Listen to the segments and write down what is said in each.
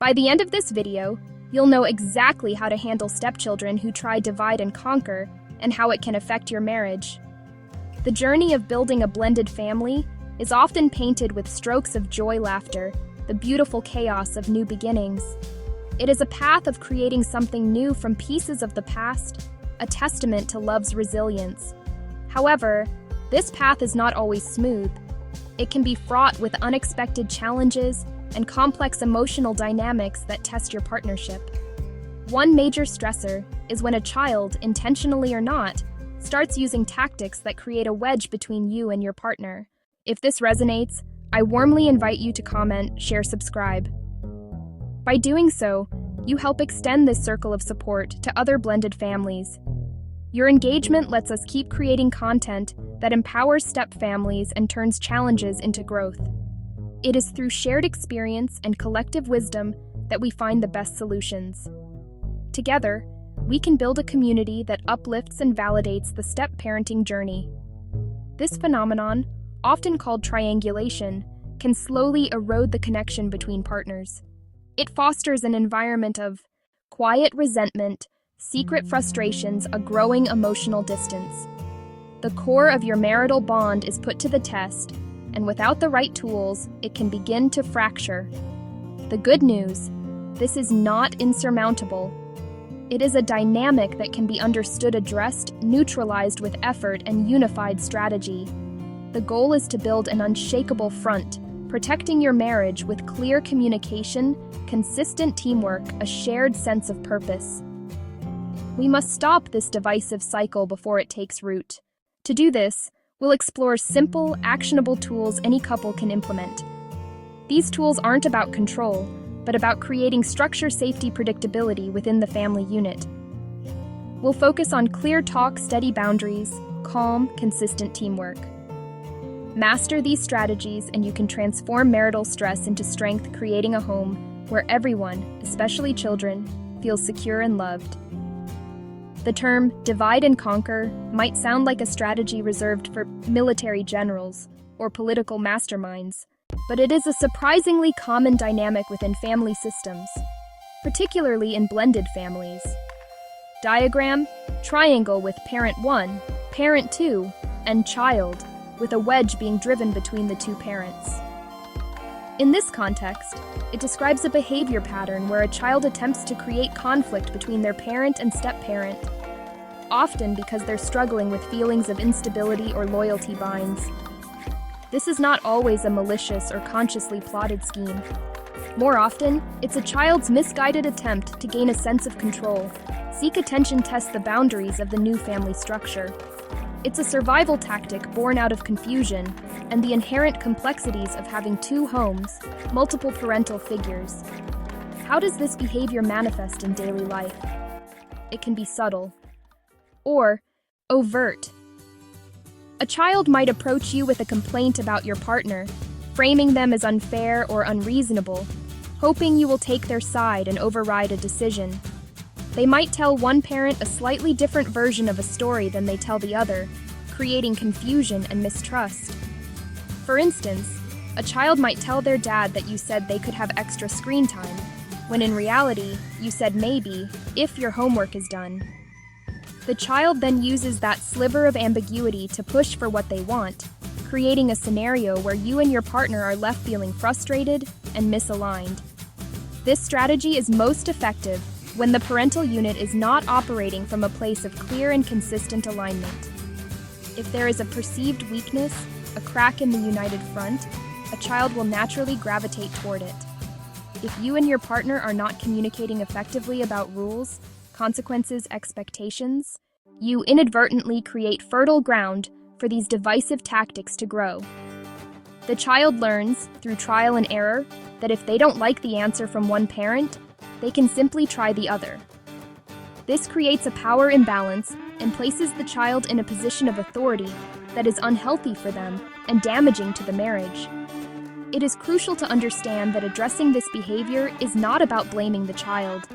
By the end of this video, you'll know exactly how to handle stepchildren who try divide and conquer and how it can affect your marriage. The journey of building a blended family is often painted with strokes of joy laughter, the beautiful chaos of new beginnings. It is a path of creating something new from pieces of the past, a testament to love's resilience. However, this path is not always smooth. It can be fraught with unexpected challenges and complex emotional dynamics that test your partnership. One major stressor is when a child, intentionally or not, starts using tactics that create a wedge between you and your partner. If this resonates, I warmly invite you to comment, share, subscribe. By doing so, you help extend this circle of support to other blended families. Your engagement lets us keep creating content that empowers step families and turns challenges into growth. It is through shared experience and collective wisdom that we find the best solutions. Together, we can build a community that uplifts and validates the step-parenting journey. This phenomenon, often called triangulation, can slowly erode the connection between partners. It fosters an environment of quiet resentment, secret frustrations, a growing emotional distance. The core of your marital bond is put to the test, and without the right tools, it can begin to fracture. The good news, this is not insurmountable. It is a dynamic that can be understood, addressed, neutralized with effort and unified strategy. The goal is to build an unshakable front, protecting your marriage with clear communication, consistent teamwork, a shared sense of purpose. We must stop this divisive cycle before it takes root. To do this, we'll explore simple, actionable tools any couple can implement. These tools aren't about control, but about creating structure, safety, predictability within the family unit. We'll focus on clear talk, steady boundaries, calm, consistent teamwork. Master these strategies and you can transform marital stress into strength, creating a home where everyone, especially children, feels secure and loved. The term divide and conquer might sound like a strategy reserved for military generals or political masterminds, but it is a surprisingly common dynamic within family systems, particularly in blended families. Diagram: triangle with parent 1, parent 2, and child, with a wedge being driven between the two parents. In this context, it describes a behavior pattern where a child attempts to create conflict between their parent and step-parent, often because they're struggling with feelings of instability or loyalty binds. This is not always a malicious or consciously plotted scheme. More often, it's a child's misguided attempt to gain a sense of control, seek attention, test the boundaries of the new family structure. It's a survival tactic born out of confusion and the inherent complexities of having two homes, multiple parental figures. How does this behavior manifest in daily life? It can be subtle or overt. A child might approach you with a complaint about your partner, framing them as unfair or unreasonable, hoping you will take their side and override a decision. They might tell one parent a slightly different version of a story than they tell the other, creating confusion and mistrust. For instance, a child might tell their dad that you said they could have extra screen time, when in reality, you said maybe, if your homework is done. The child then uses that sliver of ambiguity to push for what they want, creating a scenario where you and your partner are left feeling frustrated and misaligned. This strategy is most effective when the parental unit is not operating from a place of clear and consistent alignment. If there is a perceived weakness, a crack in the united front, a child will naturally gravitate toward it. If you and your partner are not communicating effectively about rules, consequences, expectations, you inadvertently create fertile ground for these divisive tactics to grow. The child learns, through trial and error, that if they don't like the answer from one parent, they can simply try the other. This creates a power imbalance and places the child in a position of authority that is unhealthy for them and damaging to the marriage. It is crucial to understand that addressing this behavior is not about blaming the child.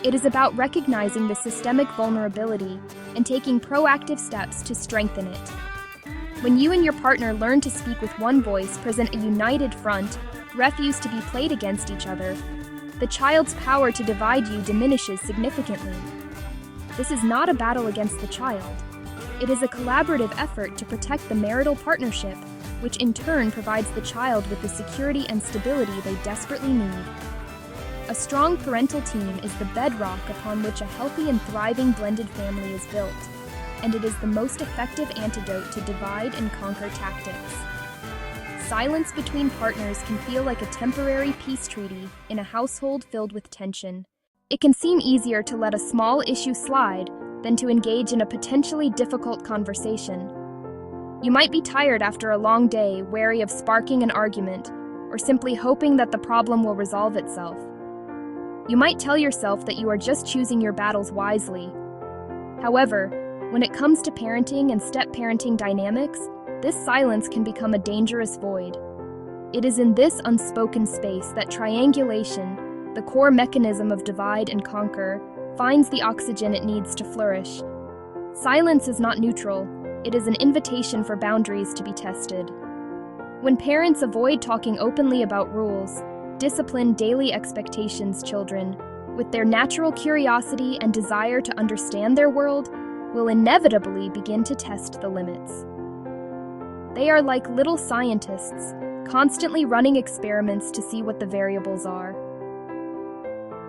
It is about recognizing the systemic vulnerability and taking proactive steps to strengthen it. When you and your partner learn to speak with one voice, present a united front, refuse to be played against each other, the child's power to divide you diminishes significantly. This is not a battle against the child. It is a collaborative effort to protect the marital partnership, which in turn provides the child with the security and stability they desperately need. A strong parental team is the bedrock upon which a healthy and thriving blended family is built, and it is the most effective antidote to divide and conquer tactics. Silence between partners can feel like a temporary peace treaty in a household filled with tension. It can seem easier to let a small issue slide than to engage in a potentially difficult conversation. You might be tired after a long day, wary of sparking an argument, or simply hoping that the problem will resolve itself. You might tell yourself that you are just choosing your battles wisely. However, when it comes to parenting and step-parenting dynamics, this silence can become a dangerous void. It is in this unspoken space that triangulation, the core mechanism of divide and conquer, finds the oxygen it needs to flourish. Silence is not neutral. It is an invitation for boundaries to be tested. When parents avoid talking openly about rules, discipline daily expectations, children, with their natural curiosity and desire to understand their world, will inevitably begin to test the limits. They are like little scientists, constantly running experiments to see what the variables are.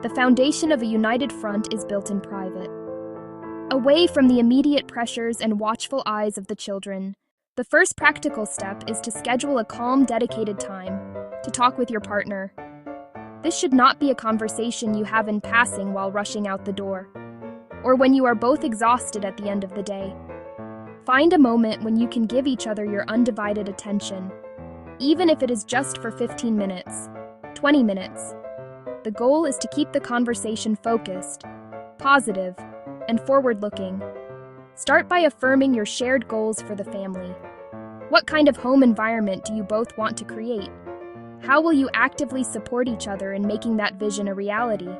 The foundation of a united front is built in private. Away from the immediate pressures and watchful eyes of the children, the first practical step is to schedule a calm, dedicated time to talk with your partner. This should not be a conversation you have in passing while rushing out the door, or when you are both exhausted at the end of the day. Find a moment when you can give each other your undivided attention, even if it is just for 15 minutes, 20 minutes. The goal is to keep the conversation focused, positive, and forward-looking. Start by affirming your shared goals for the family. What kind of home environment do you both want to create? How will you actively support each other in making that vision a reality?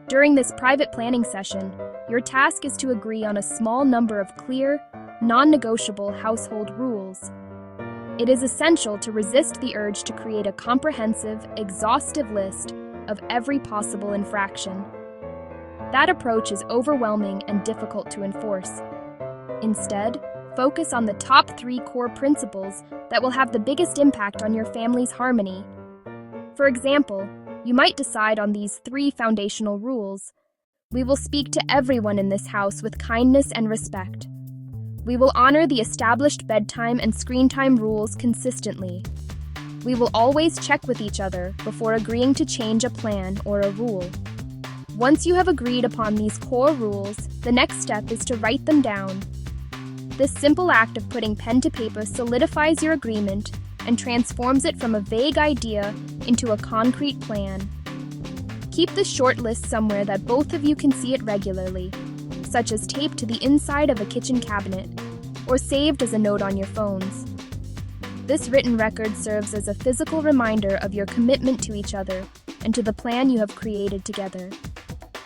During this private planning session, your task is to agree on a small number of clear, non-negotiable household rules. It is essential to resist the urge to create a comprehensive, exhaustive list of every possible infraction. That approach is overwhelming and difficult to enforce. Instead, focus on the top 3 core principles that will have the biggest impact on your family's harmony. For example, you might decide on these 3 foundational rules. We will speak to everyone in this house with kindness and respect. We will honor the established bedtime and screen time rules consistently. We will always check with each other before agreeing to change a plan or a rule. Once you have agreed upon these core rules, the next step is to write them down. This simple act of putting pen to paper solidifies your agreement and transforms it from a vague idea into a concrete plan. Keep this short list somewhere that both of you can see it regularly, such as taped to the inside of a kitchen cabinet or saved as a note on your phones. This written record serves as a physical reminder of your commitment to each other and to the plan you have created together.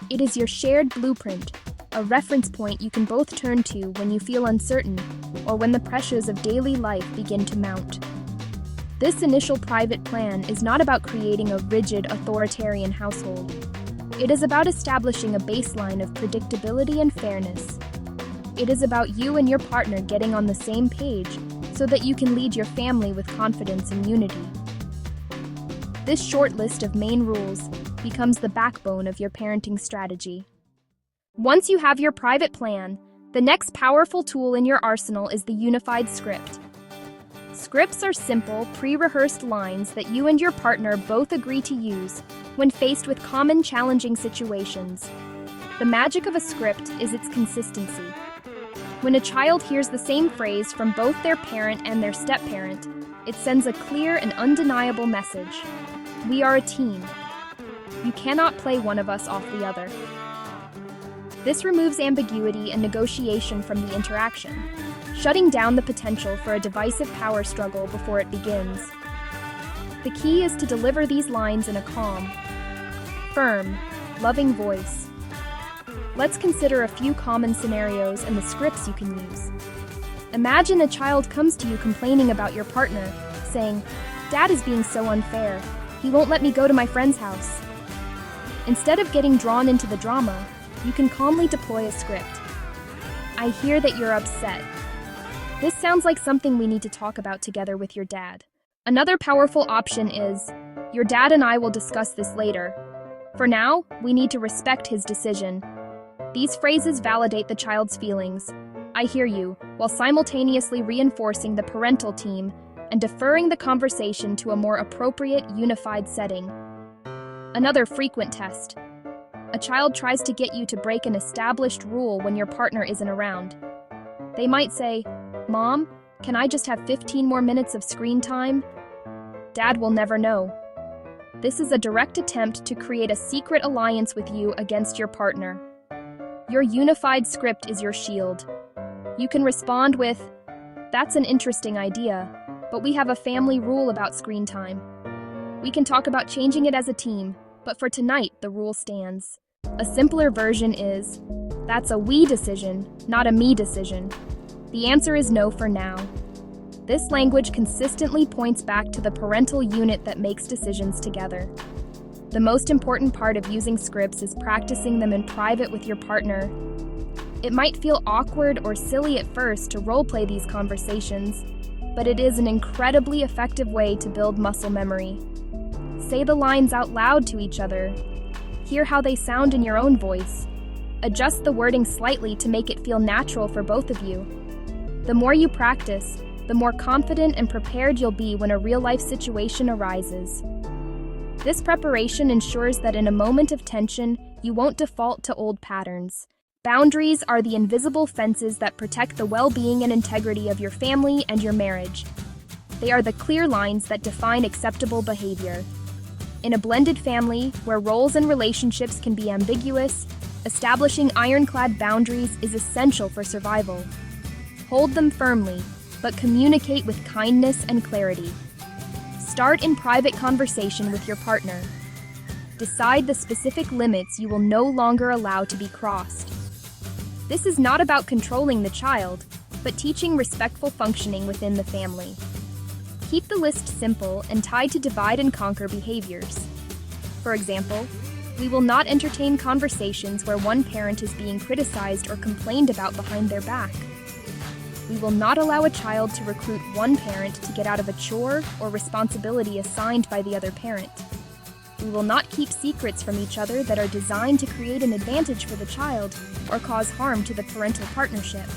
It is your shared blueprint, a reference point you can both turn to when you feel uncertain or when the pressures of daily life begin to mount. This initial private plan is not about creating a rigid, authoritarian household. It is about establishing a baseline of predictability and fairness. It is about you and your partner getting on the same page so that you can lead your family with confidence and unity. This short list of main rules becomes the backbone of your parenting strategy. Once you have your private plan, the next powerful tool in your arsenal is the unified script. Scripts are simple, pre-rehearsed lines that you and your partner both agree to use when faced with common challenging situations. The magic of a script is its consistency. When a child hears the same phrase from both their parent and their step-parent, it sends a clear and undeniable message. We are a team. You cannot play one of us off the other. This removes ambiguity and negotiation from the interaction, shutting down the potential for a divisive power struggle before it begins. The key is to deliver these lines in a calm, firm, loving voice. Let's consider a few common scenarios and the scripts you can use. Imagine a child comes to you complaining about your partner, saying, "Dad is being so unfair. He won't let me go to my friend's house." Instead of getting drawn into the drama, you can calmly deploy a script. I hear that you're upset. This sounds like something we need to talk about together with your dad. Another powerful option is, your dad and I will discuss this later. For now, we need to respect his decision. These phrases validate the child's feelings. I hear you, while simultaneously reinforcing the parental team and deferring the conversation to a more appropriate, unified setting. Another frequent test. A child tries to get you to break an established rule when your partner isn't around. They might say, "Mom, can I just have 15 more minutes of screen time?" Dad will never know. This is a direct attempt to create a secret alliance with you against your partner. Your unified script is your shield. You can respond with, "That's an interesting idea, but we have a family rule about screen time. We can talk about changing it as a team, but for tonight, the rule stands." A simpler version is, "That's a we decision, not a me decision. The answer is no for now." This language consistently points back to the parental unit that makes decisions together. The most important part of using scripts is practicing them in private with your partner. It might feel awkward or silly at first to role-play these conversations, but it is an incredibly effective way to build muscle memory. Say the lines out loud to each other. Hear how they sound in your own voice. Adjust the wording slightly to make it feel natural for both of you. The more you practice, the more confident and prepared you'll be when a real-life situation arises. This preparation ensures that in a moment of tension, you won't default to old patterns. Boundaries are the invisible fences that protect the well-being and integrity of your family and your marriage. They are the clear lines that define acceptable behavior. In a blended family, where roles and relationships can be ambiguous, establishing ironclad boundaries is essential for survival. Hold them firmly, but communicate with kindness and clarity. Start in private conversation with your partner. Decide the specific limits you will no longer allow to be crossed. This is not about controlling the child, but teaching respectful functioning within the family. Keep the list simple and tied to divide and conquer behaviors. For example, we will not entertain conversations where one parent is being criticized or complained about behind their back. We will not allow a child to recruit one parent to get out of a chore or responsibility assigned by the other parent. We will not keep secrets from each other that are designed to create an advantage for the child or cause harm to the parental partnership.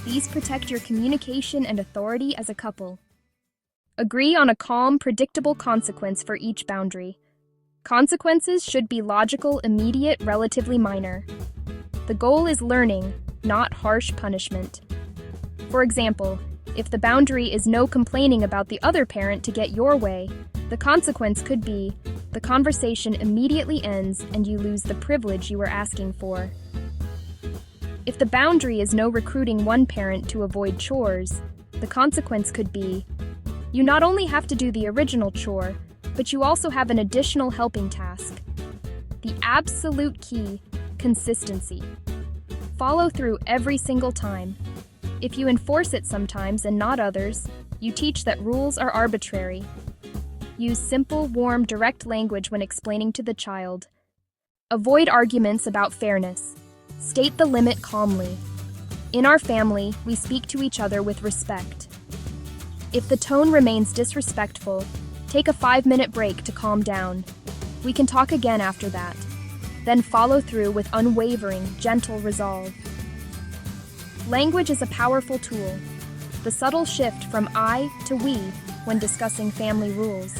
These protect your communication and authority as a couple. Agree on a calm, predictable consequence for each boundary. Consequences should be logical, immediate, relatively minor. The goal is learning, not harsh punishment. For example, if the boundary is no complaining about the other parent to get your way, the consequence could be the conversation immediately ends and you lose the privilege you were asking for. If the boundary is no recruiting one parent to avoid chores, the consequence could be you not only have to do the original chore, but you also have an additional helping task. The absolute key, consistency. Follow through every single time. If you enforce it sometimes and not others, you teach that rules are arbitrary. Use simple, warm, direct language when explaining to the child. Avoid arguments about fairness. State the limit calmly. In our family, we speak to each other with respect. If the tone remains disrespectful, take a 5-minute break to calm down. We can talk again after that. Then follow through with unwavering, gentle resolve. Language is a powerful tool. The subtle shift from I to we when discussing family rules.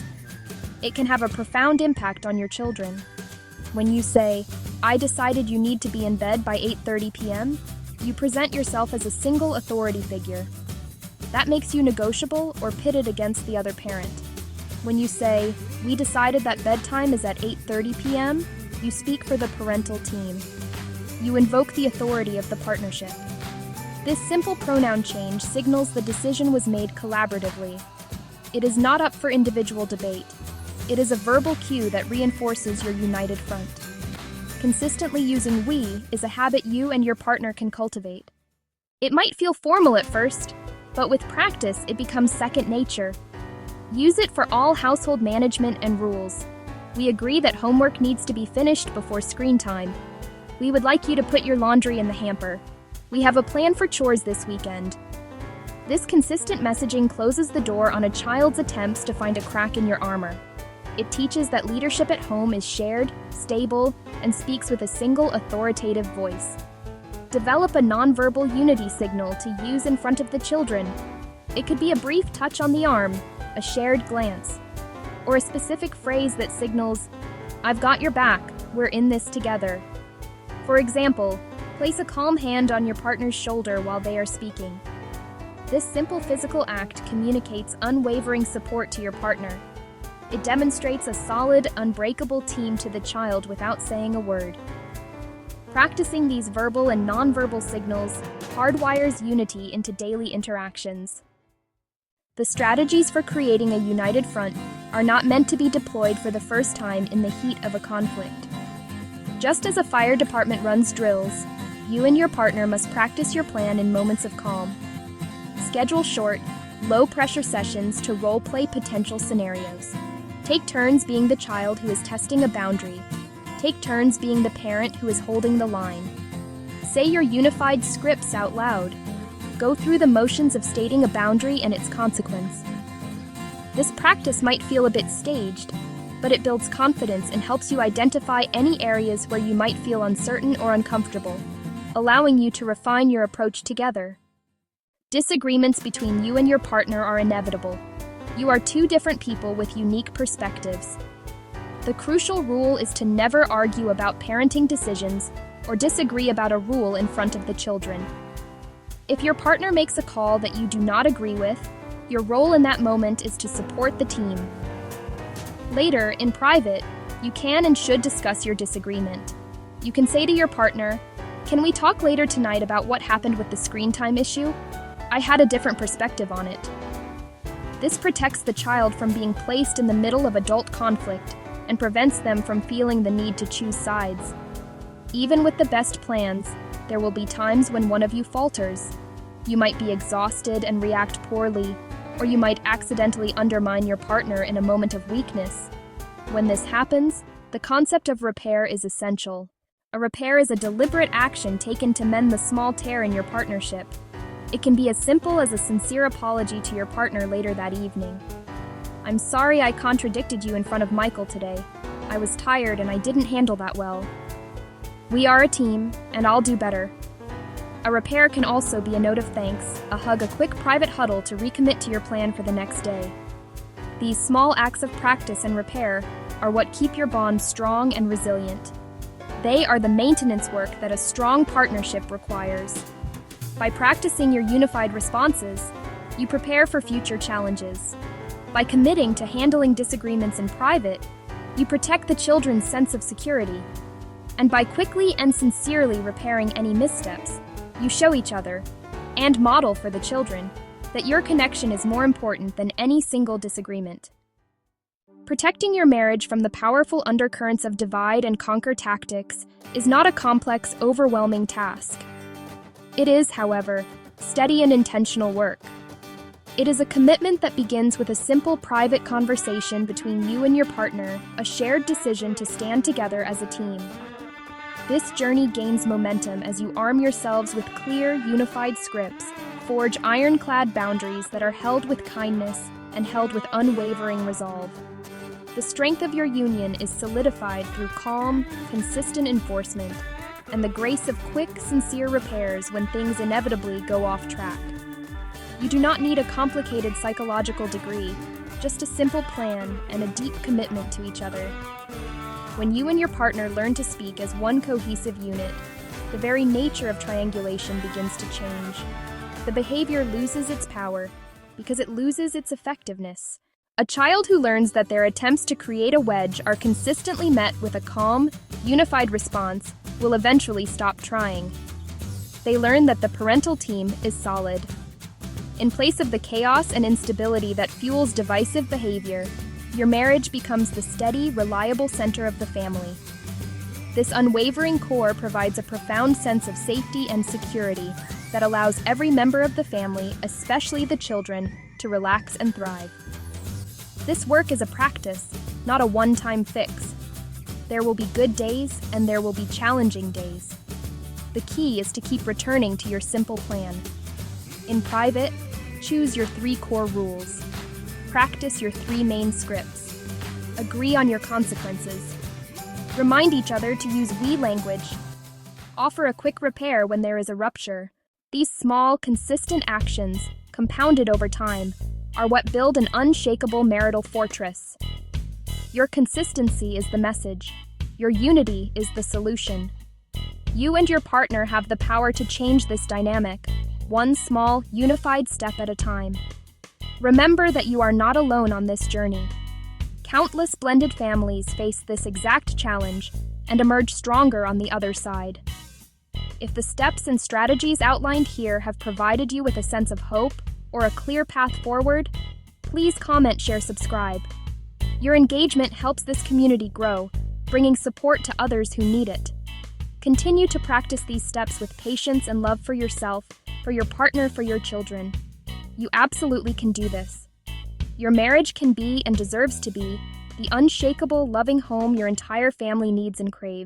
It can have a profound impact on your children. When you say, "I decided you need to be in bed by 8:30 p.m., you present yourself as a single authority figure. That makes you negotiable or pitted against the other parent. When you say, "We decided that bedtime is at 8:30 p.m., you speak for the parental team. You invoke the authority of the partnership. This simple pronoun change signals the decision was made collaboratively. It is not up for individual debate. It is a verbal cue that reinforces your united front. Consistently using we is a habit you and your partner can cultivate. It might feel formal at first, but with practice it becomes second nature. Use it for all household management and rules. We agree that homework needs to be finished before screen time. We would like you to put your laundry in the hamper. We have a plan for chores this weekend. This consistent messaging closes the door on a child's attempts to find a crack in your armor. It teaches that leadership at home is shared, stable, and speaks with a single authoritative voice. Develop a nonverbal unity signal to use in front of the children. It could be a brief touch on the arm, a shared glance, or a specific phrase that signals, "I've got your back, we're in this together." For example, place a calm hand on your partner's shoulder while they are speaking. This simple physical act communicates unwavering support to your partner. It demonstrates a solid, unbreakable team to the child without saying a word. Practicing these verbal and nonverbal signals hardwires unity into daily interactions. The strategies for creating a united front are not meant to be deployed for the first time in the heat of a conflict. Just as a fire department runs drills, you and your partner must practice your plan in moments of calm. Schedule short, low-pressure sessions to role-play potential scenarios. Take turns being the child who is testing a boundary. Take turns being the parent who is holding the line. Say your unified scripts out loud. Go through the motions of stating a boundary and its consequence. This practice might feel a bit staged, but it builds confidence and helps you identify any areas where you might feel uncertain or uncomfortable, allowing you to refine your approach together. Disagreements between you and your partner are inevitable. You are two different people with unique perspectives. The crucial rule is to never argue about parenting decisions or disagree about a rule in front of the children. If your partner makes a call that you do not agree with, your role in that moment is to support the team. Later, in private, you can and should discuss your disagreement. You can say to your partner, "Can we talk later tonight about what happened with the screen time issue? I had a different perspective on it." This protects the child from being placed in the middle of adult conflict and prevents them from feeling the need to choose sides. Even with the best plans, there will be times when one of you falters. You might be exhausted and react poorly, or you might accidentally undermine your partner in a moment of weakness. When this happens, the concept of repair is essential. A repair is a deliberate action taken to mend the small tear in your partnership. It can be as simple as a sincere apology to your partner later that evening. "I'm sorry I contradicted you in front of Michael today. I was tired and I didn't handle that well. We are a team, and I'll do better." A repair can also be a note of thanks, a hug, a quick private huddle to recommit to your plan for the next day. These small acts of practice and repair are what keep your bond strong and resilient. They are the maintenance work that a strong partnership requires. By practicing your unified responses, you prepare for future challenges. By committing to handling disagreements in private, you protect the children's sense of security. And by quickly and sincerely repairing any missteps, you show each other, and model for the children, that your connection is more important than any single disagreement. Protecting your marriage from the powerful undercurrents of divide and conquer tactics is not a complex, overwhelming task. It is, however, steady and intentional work. It is a commitment that begins with a simple private conversation between you and your partner, a shared decision to stand together as a team. This journey gains momentum as you arm yourselves with clear, unified scripts, forge ironclad boundaries that are held with kindness and held with unwavering resolve. The strength of your union is solidified through calm, consistent enforcement, and the grace of quick, sincere repairs when things inevitably go off track. You do not need a complicated psychological degree, just a simple plan and a deep commitment to each other. When you and your partner learn to speak as one cohesive unit, the very nature of triangulation begins to change. The behavior loses its power because it loses its effectiveness. A child who learns that their attempts to create a wedge are consistently met with a calm, unified response will eventually stop trying. They learn that the parental team is solid. In place of the chaos and instability that fuels divisive behavior, your marriage becomes the steady, reliable center of the family. This unwavering core provides a profound sense of safety and security that allows every member of the family, especially the children, to relax and thrive. This work is a practice, not a one-time fix. There will be good days and there will be challenging days. The key is to keep returning to your simple plan. In private, choose your 3 core rules. Practice your 3 main scripts. Agree on your consequences. Remind each other to use we language. Offer a quick repair when there is a rupture. These small, consistent actions, compounded over time, are what build an unshakable marital fortress. Your consistency is the message. Your unity is the solution. You and your partner have the power to change this dynamic, one small, unified step at a time. Remember that you are not alone on this journey. Countless blended families face this exact challenge and emerge stronger on the other side. If the steps and strategies outlined here have provided you with a sense of hope or a clear path forward, please comment, share, subscribe. Your engagement helps this community grow, bringing support to others who need it. Continue to practice these steps with patience and love for yourself, for your partner, for your children. You absolutely can do this. Your marriage can be and deserves to be the unshakable, loving home your entire family needs and craves.